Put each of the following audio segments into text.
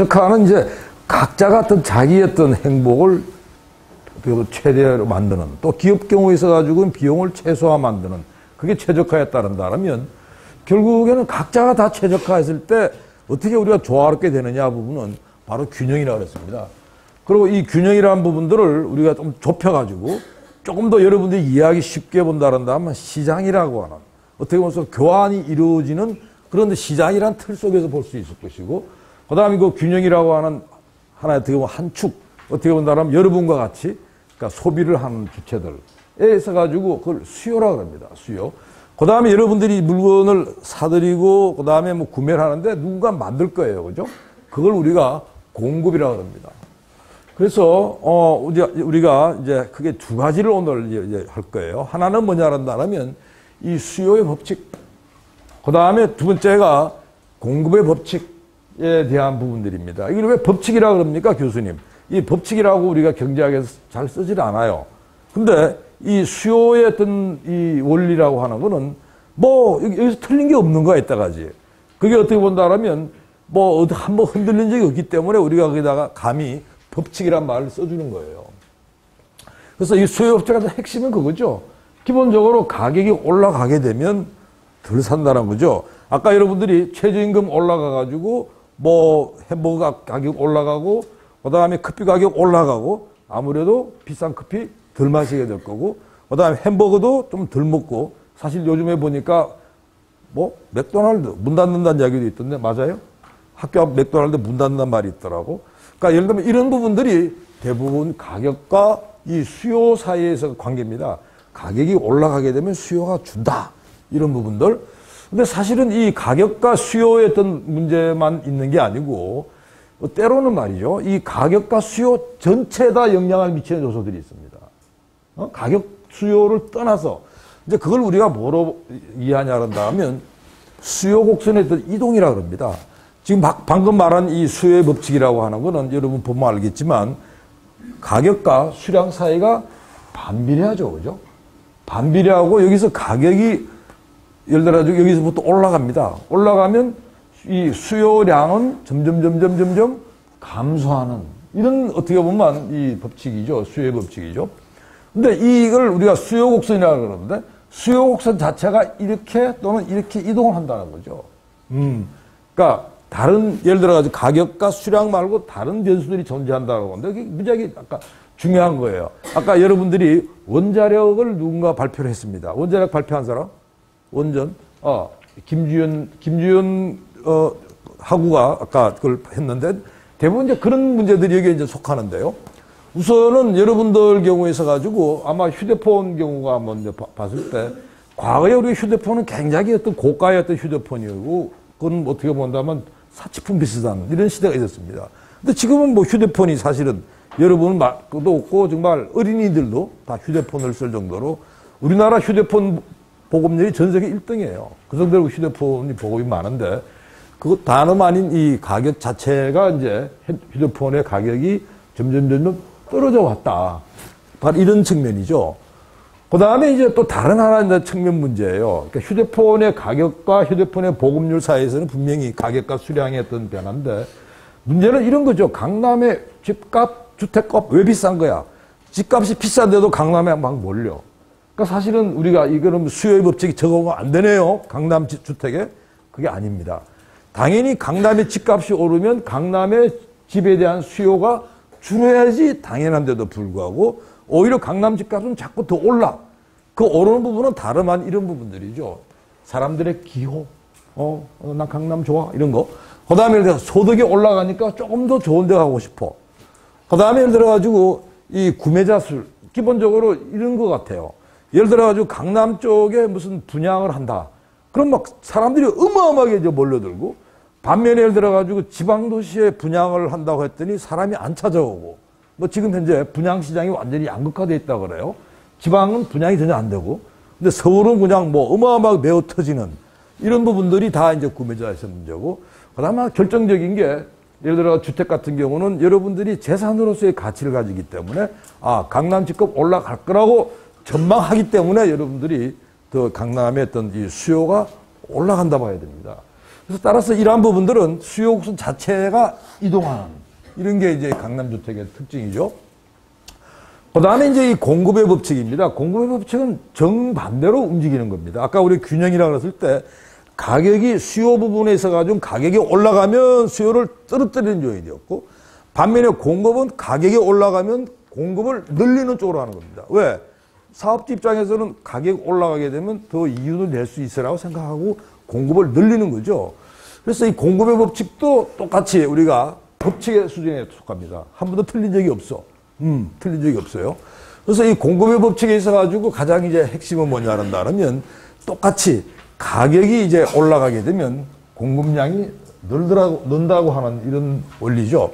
최적화는 이제 각자가 어떤 자기의 어떤 행복을 최대로 만드는, 또 기업 경우에 있어가지고는 비용을 최소화 만드는, 그게 최적화에 따른다면 결국에는 각자가 다 최적화했을 때 어떻게 우리가 조화롭게 되느냐 부분은 바로 균형이라고 그랬습니다. 그리고 이 균형이라는 부분들을 우리가 좀 좁혀가지고 조금 더 여러분들이 이해하기 쉽게 본다면 시장이라고 하는, 어떻게 보면 교환이 이루어지는 그런 시장이란 틀 속에서 볼 수 있을 것이고, 그 다음에 그 균형이라고 하는 하나의 어떻게 보면 한 축, 어떻게 본다면 여러분과 같이 그러니까 소비를 하는 주체들에 있어가지고 그걸 수요라고 합니다. 수요. 그 다음에 여러분들이 물건을 사들이고, 그 다음에 뭐 구매를 하는데 누군가 만들 거예요. 그죠? 그걸 우리가 공급이라고 합니다. 그래서, 우리가 이제 크게 두 가지를 오늘 이제 할 거예요. 하나는 뭐냐면 이 수요의 법칙. 그 다음에 두 번째가 공급의 법칙에 대한 부분들입니다. 이걸 왜 법칙이라고 그럽니까, 교수님? 이 법칙이라고 우리가 경제학에서 잘 쓰질 않아요. 근데 이 수요의 어떤 이 원리라고 하는 거는 뭐 여기서 틀린 게 없는 거야, 이따가지. 그게 어떻게 본다면 뭐 한번 흔들린 적이 없기 때문에 우리가 거기다가 감히 법칙이란 말을 써주는 거예요. 그래서 이 수요 법칙의 핵심은 그거죠. 기본적으로 가격이 올라가게 되면 덜 산다는 거죠. 아까 여러분들이 최저임금 올라가가지고 뭐 햄버거 가격 올라가고, 그 다음에 커피 가격 올라가고, 아무래도 비싼 커피 덜 마시게 될 거고, 그 다음에 햄버거도 좀 덜 먹고, 사실 요즘에 보니까 뭐 맥도날드 문 닫는다는 이야기도 있던데 맞아요? 학교 앞 맥도날드 문 닫는다는 말이 있더라고. 그러니까 예를 들면 이런 부분들이 대부분 가격과 이 수요 사이에서 관계입니다. 가격이 올라가게 되면 수요가 준다. 이런 부분들. 근데 사실은 이 가격과 수요의 어떤 문제만 있는 게 아니고, 때로는 말이죠. 이 가격과 수요 전체에다 영향을 미치는 요소들이 있습니다. 가격, 수요를 떠나서, 이제 그걸 우리가 뭐로 이해하냐 한다면, 수요 곡선의 어떤 이동이라고 합니다. 지금 방금 말한 이 수요의 법칙이라고 하는 거는 여러분 보면 알겠지만, 가격과 수량 사이가 반비례하죠. 그죠? 반비례하고 여기서 가격이 예를 들어 여기서부터 올라갑니다. 올라가면 이 수요량은 점점 감소하는, 이런 어떻게 보면 이 법칙이죠. 수요의 법칙이죠. 근데 이걸 우리가 수요 곡선이라고 그러는데, 수요 곡선 자체가 이렇게 또는 이렇게 이동을 한다는 거죠. 그러니까 다른, 예를 들어 가지고 가격과 수량 말고 다른 변수들이 존재한다고 하는데, 그게 무지하게 아까 중요한 거예요. 아까 여러분들이 원자력을 누군가 발표를 했습니다. 원자력 발표한 사람? 원전? 김주연 하구가 아까 그걸 했는데, 대부분 이제 그런 문제들이 여기에 이제 속하는데요. 우선은 여러분들 경우에 있어가지고 아마 휴대폰 경우가 한번 이제 봤을 때, 과거에 우리 휴대폰은 굉장히 어떤 고가의 어떤 휴대폰이고, 그건 어떻게 본다면 사치품 비슷한 이런 시대가 있었습니다. 근데 지금은 뭐 휴대폰이 사실은 여러분은 말도 없고 정말 어린이들도 다 휴대폰을 쓸 정도로 우리나라 휴대폰 보급률이 전 세계 1등이에요. 그 정도로 휴대폰이 보급이 많은데, 그거 다름 아닌 이 가격 자체가 이제 휴대폰의 가격이 점점 떨어져 왔다. 바로 이런 측면이죠. 그 다음에 이제 또 다른 하나의 측면 문제예요. 그러니까 휴대폰의 가격과 휴대폰의 보급률 사이에서는 분명히 가격과 수량의 어떤 변화인데, 문제는 이런 거죠. 강남의 집값, 주택값 왜 비싼 거야? 집값이 비싼데도 강남에 막 몰려. 그러니까 사실은 우리가 이거는 수요의 법칙이 적용은 안 되네요. 강남 주택에. 그게 아닙니다. 당연히 강남의 집값이 오르면 강남의 집에 대한 수요가 줄어야지 당연한데도 불구하고 오히려 강남 집값은 자꾸 더 올라. 그 오르는 부분은 다름 아닌 이런 부분들이죠. 사람들의 기호. 나 강남 좋아. 이런 거. 그 다음에 소득이 올라가니까 조금 더 좋은 데 가고 싶어. 그 다음에 예를 들어가지고 이 구매자 수. 기본적으로 이런 것 같아요. 예를 들어가지고 강남 쪽에 무슨 분양을 한다. 그럼 막 사람들이 어마어마하게 이제 몰려들고, 반면에 예를 들어가지고 지방도시에 분양을 한다고 했더니 사람이 안 찾아오고, 뭐 지금 현재 분양시장이 완전히 양극화되어 있다고 그래요. 지방은 분양이 전혀 안 되고, 근데 서울은 그냥 뭐 어마어마하게 매우 터지는 이런 부분들이 다 이제 구매자의 문제고, 그 다음에 결정적인 게 예를 들어 주택 같은 경우는 여러분들이 재산으로서의 가치를 가지기 때문에 강남 집값 올라갈 거라고 전망하기 때문에 여러분들이 더 강남의 어떤 이 수요가 올라간다 봐야 됩니다. 그래서 따라서 이러한 부분들은 수요 곡선 자체가 이동하는 이런 게 이제 강남주택의 특징이죠. 그 다음에 이제 이 공급의 법칙입니다. 공급의 법칙은 정반대로 움직이는 겁니다. 아까 우리 균형이라고 했을 때 가격이 수요 부분에 있어가지고 가격이 올라가면 수요를 떨어뜨리는 요인이었고 반면에 공급은 가격이 올라가면 공급을 늘리는 쪽으로 하는 겁니다. 왜? 사업주 입장에서는 가격이 올라가게 되면 더 이윤을 낼 수 있으라고 생각하고 공급을 늘리는 거죠. 그래서 이 공급의 법칙도 똑같이 우리가 법칙의 수준에 속합니다. 한 번도 틀린 적이 없어. 틀린 적이 없어요. 그래서 이 공급의 법칙에 있어가지고 가장 이제 핵심은 뭐냐 한다면 똑같이 가격이 이제 올라가게 되면 공급량이 는다고 하는 이런 원리죠.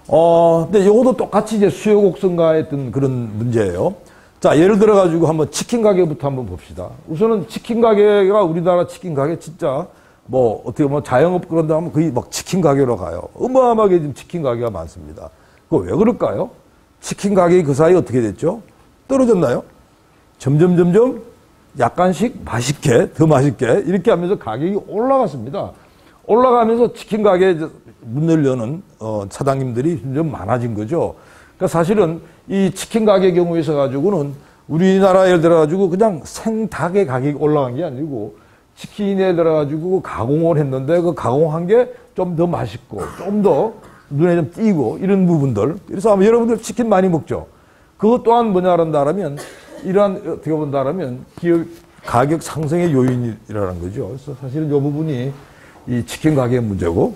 근데 요것도 똑같이 이제 수요 곡선과의 어떤 그런 문제예요. 자, 예를 들어가지고 한번 치킨 가격부터 한번 봅시다. 우선은 치킨 가격이 우리나라 치킨 가격 진짜 뭐 어떻게 보면 자영업 그런다 하면 거의 막 치킨 가격으로 가요. 어마어마하게 지금 치킨 가격이 많습니다. 그거 왜 그럴까요? 치킨 가격이 그 사이에 어떻게 됐죠? 떨어졌나요? 점점 약간씩 맛있게, 더 맛있게 이렇게 하면서 가격이 올라갔습니다. 올라가면서 치킨 가게에 문을 여는 사장님들이 좀 많아진 거죠. 그러니까 사실은 이 치킨 가게 경우에 있어 가지고는 우리나라 예를 들어 가지고 그냥 생닭의 가격이 올라간 게 아니고 치킨에 예를 들어 가지고 가공을 했는데 그 가공한 게 좀 더 맛있고 좀 더 눈에 좀 띄고 이런 부분들. 그래서 아마 여러분들 치킨 많이 먹죠. 그것 또한 뭐냐 한다면 이러한 어떻게 본다면 기업 가격 상승의 요인이라는 거죠. 그래서 사실은 이 부분이 이 치킨 가격 문제고.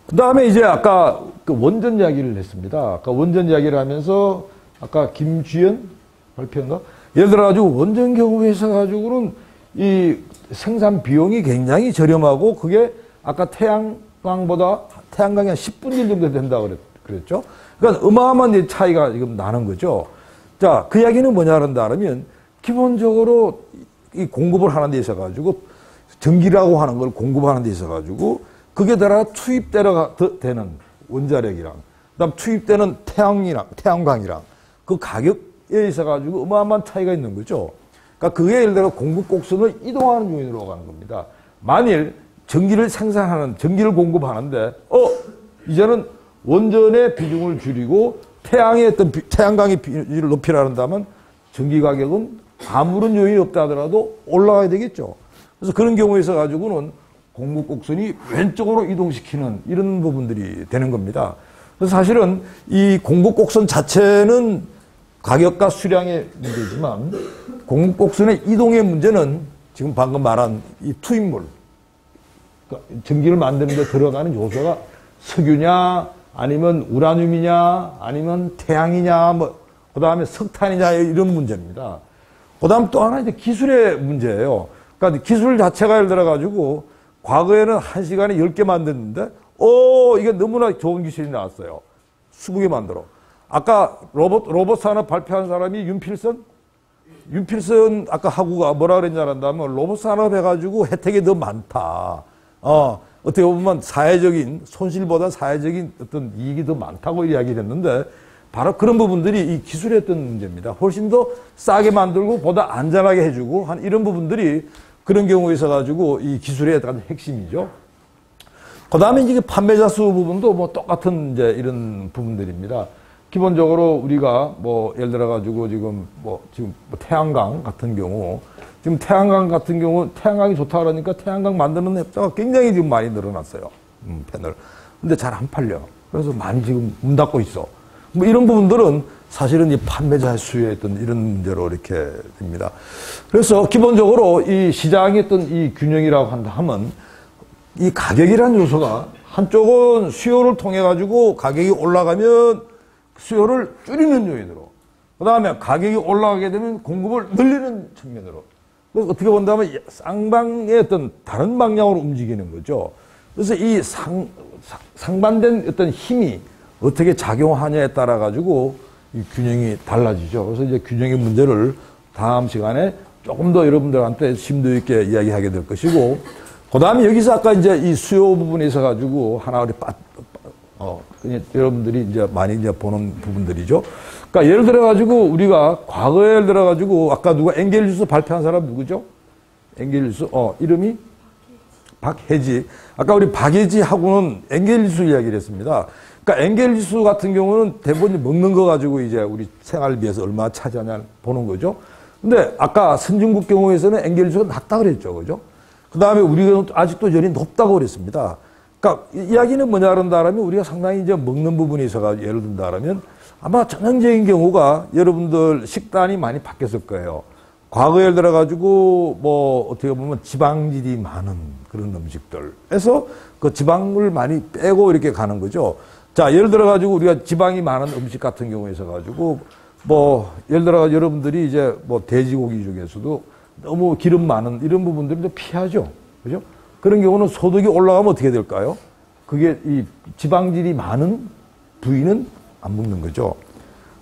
그 다음에 이제 아까 그 원전 이야기를 했습니다. 아까 원전 이야기를 하면서 아까 김주연 발표인가? 예를 들어가지고 원전 경우에 있어가지고는 이 생산 비용이 굉장히 저렴하고 그게 아까 태양광이 한 10분의 1 정도 된다고 그랬죠. 그러니까 어마어마한 차이가 지금 나는 거죠. 자, 그 이야기는 뭐냐 한다면 기본적으로 이 공급을 하는 데 있어가지고 전기라고 하는 걸 공급하는 데 있어가지고 그게 따라 투입되는 원자력이랑 그다음 투입되는 태양광이랑 그 가격에 있어가지고 어마어마한 차이가 있는 거죠. 그러니까 그게 예를 들어 공급 곡선을 이동하는 요인으로 가는 겁니다. 만일 전기를 공급하는데 이제는 원전의 비중을 줄이고 태양광의 비율을 높이라 한다면 전기 가격은 아무런 요인이 없다 하더라도 올라가야 되겠죠. 그래서 그런 경우에 있어 가지고는 공급 곡선이 왼쪽으로 이동시키는 이런 부분들이 되는 겁니다. 그래서 사실은 이 공급 곡선 자체는 가격과 수량의 문제지만 공급 곡선의 이동의 문제는 지금 방금 말한 이 투입물, 그러니까 전기를 만드는 데 들어가는 요소가 석유냐 아니면 우라늄이냐 아니면 태양이냐 그 다음에 석탄이냐 이런 문제입니다. 그 다음 또 하나 이제 기술의 문제예요. 그러니까 기술 자체가 예를 들어가지고 과거에는 1시간에 10개 만드는데 이게 너무나 좋은 기술이 나왔어요. 20개 만들어. 아까 로봇 산업 발표한 사람이 윤필선 아까 하구가 뭐라 그랬냐 한다면 로봇 산업 해가지고 혜택이 더 많다. 어떻게 보면 손실보다 사회적인 어떤 이익이 더 많다고 이야기를 했는데 바로 그런 부분들이 이 기술의 어떤 문제입니다. 훨씬 더 싸게 만들고 보다 안전하게 해주고 한 이런 부분들이 그런 경우에 있어가지고 이 기술의 약간 핵심이죠. 그 다음에 이제 판매자 수 부분도 뭐 똑같은 이제 이런 부분들입니다. 기본적으로 우리가 뭐 예를 들어가지고 지금 태양광 같은 경우 지금 태양광 같은 경우 태양광이 좋다 그러니까 태양광 만드는 회사가 굉장히 지금 많이 늘어났어요. 패널. 근데 잘 안 팔려. 그래서 많이 지금 문 닫고 있어. 뭐 이런 부분들은 사실은 이 판매자 수의 어떤 이런 문제로 이렇게 됩니다. 그래서 기본적으로 이 시장의 어떤 이 균형이라고 한다 하면 이 가격이라는 요소가 한쪽은 수요를 통해 가지고 가격이 올라가면 수요를 줄이는 요인으로, 그 다음에 가격이 올라가게 되면 공급을 늘리는 측면으로, 어떻게 본다면 쌍방의 어떤 다른 방향으로 움직이는 거죠. 그래서 이 상반된 어떤 힘이 어떻게 작용하냐에 따라 가지고 이 균형이 달라지죠. 그래서 이제 균형의 문제를 다음 시간에 조금 더 여러분들한테 심도 있게 이야기하게 될 것이고, 그 다음에 여기서 아까 이제 이 수요 부분에 있어 가지고 하나 우리 여러분들이 이제 많이 이제 보는 부분들이죠. 그러니까 예를 들어 가지고 우리가 과거에 예를 들어 가지고 아까 누가 엔겔뉴스 발표한 사람 누구죠? 엔겔뉴스 이름이 박해지. 아까 우리 박해지하고는 엔겔지수 이야기를 했습니다. 그러니까 엔겔지수 같은 경우는 대부분 먹는 거 가지고 이제 우리 생활비에서 얼마 차지하냐 보는 거죠. 근데 아까 선진국 경우에서는 엔겔지수가 낮다 그랬죠. 그죠? 그 다음에 우리가 아직도 열이 높다고 그랬습니다. 그러니까 이야기는 뭐냐 그런다면 우리가 상당히 이제 먹는 부분에 있어가 예를 든다면 아마 전형적인 경우가 여러분들 식단이 많이 바뀌었을 거예요. 과거에 예를 들어가지고 뭐 어떻게 보면 지방질이 많은 그런 음식들에서 그 지방을 많이 빼고 이렇게 가는 거죠. 자, 예를 들어가지고 우리가 지방이 많은 음식 같은 경우에 있어가지고 뭐 예를 들어 여러분들이 이제 뭐 돼지고기 중에서도 너무 기름 많은 이런 부분들을 좀 피하죠. 그죠? 그런 경우는 소득이 올라가면 어떻게 될까요? 그게 이 지방질이 많은 부위는 안 먹는 거죠.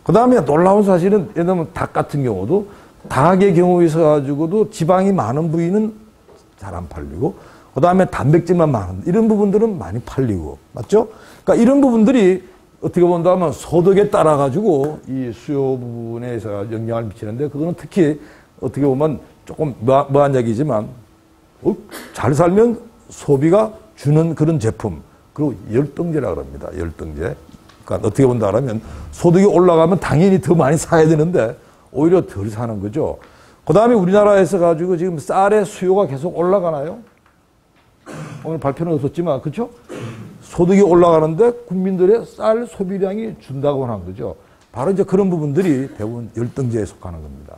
그 다음에 놀라운 사실은 예를 들면 닭 같은 경우도 닭의 경우에 있어가지고도 지방이 많은 부위는 잘 안 팔리고 그 다음에 단백질만 많은 이런 부분들은 많이 팔리고 맞죠? 그러니까 이런 부분들이 어떻게 본다면 소득에 따라 가지고 이 수요 부분에 서 영향을 미치는데 그거는 특히 어떻게 보면 조금 뭐한 얘기지만 잘 살면 소비가 주는 그런 제품 그리고 열등제라 그럽니다. 열등제. 그러니까 어떻게 본다면 소득이 올라가면 당연히 더 많이 사야 되는데 오히려 덜 사는 거죠. 그 다음에 우리나라에서 가지고 지금 쌀의 수요가 계속 올라가나요? 오늘 발표는 없었지만 그렇죠? 소득이 올라가는데 국민들의 쌀 소비량이 준다고 하는 거죠. 바로 이제 그런 부분들이 대부분 열등제에 속하는 겁니다.